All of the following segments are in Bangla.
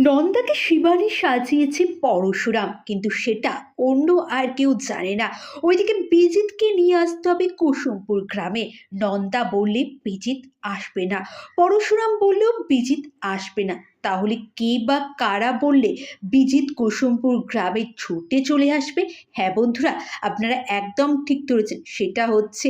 নন্দাকে শিবানী সাজিয়েছে পরশুরাম, কিন্তু সেটা অন্য আর কেউ জানে না। ওইদিকে বিজিতকে নিয়ে আসতে হবে কুসুমপুর গ্রামে। নন্দা বললে বিজিত আসবে না, পরশুরাম বললেও বিজিত আসবে না। তাহলে কে বা কারা বললে বিজিত কুসুমপুর গ্রামে ছুটে চলে আসবে? হ্যাঁ বন্ধুরা, আপনারা একদম ঠিক ধরেছেন, সেটা হচ্ছে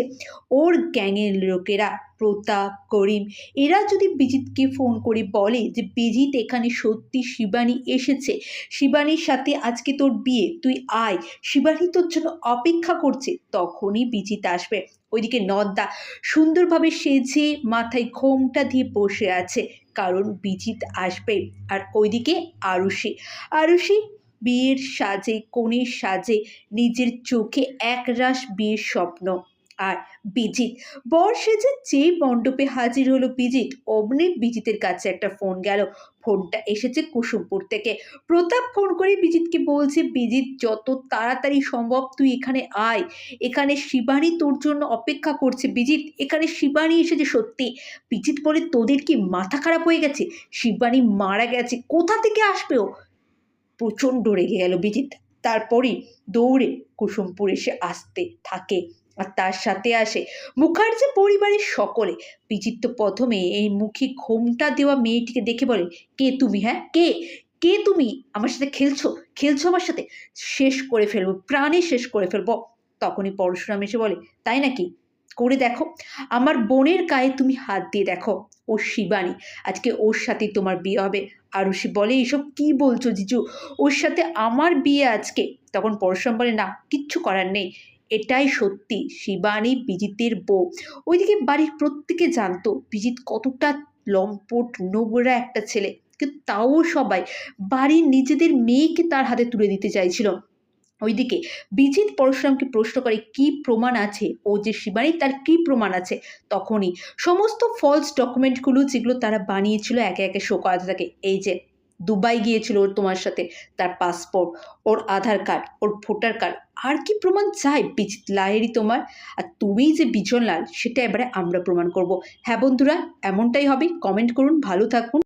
ওর গ্যাংয়ের লোকেরা। প্রতাপ, করিম, এরা যদি বিজিতকে ফোন করে বলে যে বিজিত এখানে সত্যি শিবানী এসেছে, শিবানীর সাথে আজকে তোর বিয়ে, তুই আয়, শিবানী তোর জন্য অপেক্ষা করছে, তখনই বিজিত আসবে। ওইদিকে নন্দা সুন্দরভাবে সেজে মাথায় ঘোমটা দিয়ে বসে আছে, কারণ বিজিত আসবে। আর ওইদিকে আরুষি আরুষি বিয়ের সাজে, কনের সাজে, নিজের চোখে একরাশ বিয়ের স্বপ্ন। আর বিজিত বর সেজে যেই মণ্ডপে হাজির হলো বিজিত, অমনি বিজিতের কাছে একটা ফোন গেল। ফোনটা এসেছে কুসুমপুর থেকে। প্রতাপ ফোন করে বিজিতকে বলছে, বিজিত যত তাড়াতাড়ি সম্ভব তুই এখানে আয়, এখানে শিবানী তোর জন্য অপেক্ষা করছে। বিজিত, এখানে শিবানী এসেছে সত্যি। বিজিত বলে, তোদের কি মাথা খারাপ হয়ে গেছে? শিবানী মারা গেছে, কোথা থেকে আসবে ও? প্রচণ্ড রেগে গেল বিজিত। তারপরই দৌড়ে কুসুমপুর এসে আসতে থাকে, আর তার সাথে আসে মুখার্জি পরিবারের সকলে। বিজিত তো প্রথমে এই মুখে ঘোমটা দেওয়া মেয়েটিকে দেখে বলে, কে তুমি? হ্যাঁ, কে? কে তুমি? আমার সাথে খেলছো? খেলছো আমার সাথে? শেষ করে ফেলবো, প্রাণে শেষ করে ফেলবো। তখনই পরশুরাম এসে বলে, তাই নাকি? করে দেখো, আমার বোনের গায়ে তুমি হাত দিয়ে দেখো, ও শিবানী, আজকে ওর সাথে তোমার বিয়ে হবে। আরুষি বলে, এসব কি বলছো জিজু, ওর সাথে আমার বিয়ে আজকে? তখন পরশুরাম বলে, না, কিচ্ছু করার নেই, এটাই সত্যি, শিবানী বিজিতের বউ। ওইদিকে বাড়ির প্রত্যেকে জানতো বিজিত কতটা লম্পট নোংরা একটা ছেলে, কিন্তু তাও সবাই বাড়ির নিজেদের মেয়েকে তার হাতে তুলে দিতে চাইছিল। ওইদিকে বিজিত পরশুরামকে প্রশ্ন করে, কি প্রমাণ আছে ও যে শিবানী, তার কি প্রমাণ আছে? তখনই সমস্ত ফলস ডকুমেন্টগুলো যেগুলো তারা বানিয়েছিল একে একে শো করাতে থাকে। এই যে দুবাই গিয়েছিল ওর তোমার সাথে, তার পাসপোর্ট, ওর আধার কার্ড, ওর ভোটার কার্ড, আর কি প্রমাণ চাই বিজিত লাহেরি তোমার? আর তুমিই যে বিজনলাল, সেটা এবারে আমরা প্রমাণ করব। হ্যাঁ বন্ধুরা, এমনটাই হবে। কমেন্ট করুন, ভালো থাকুন।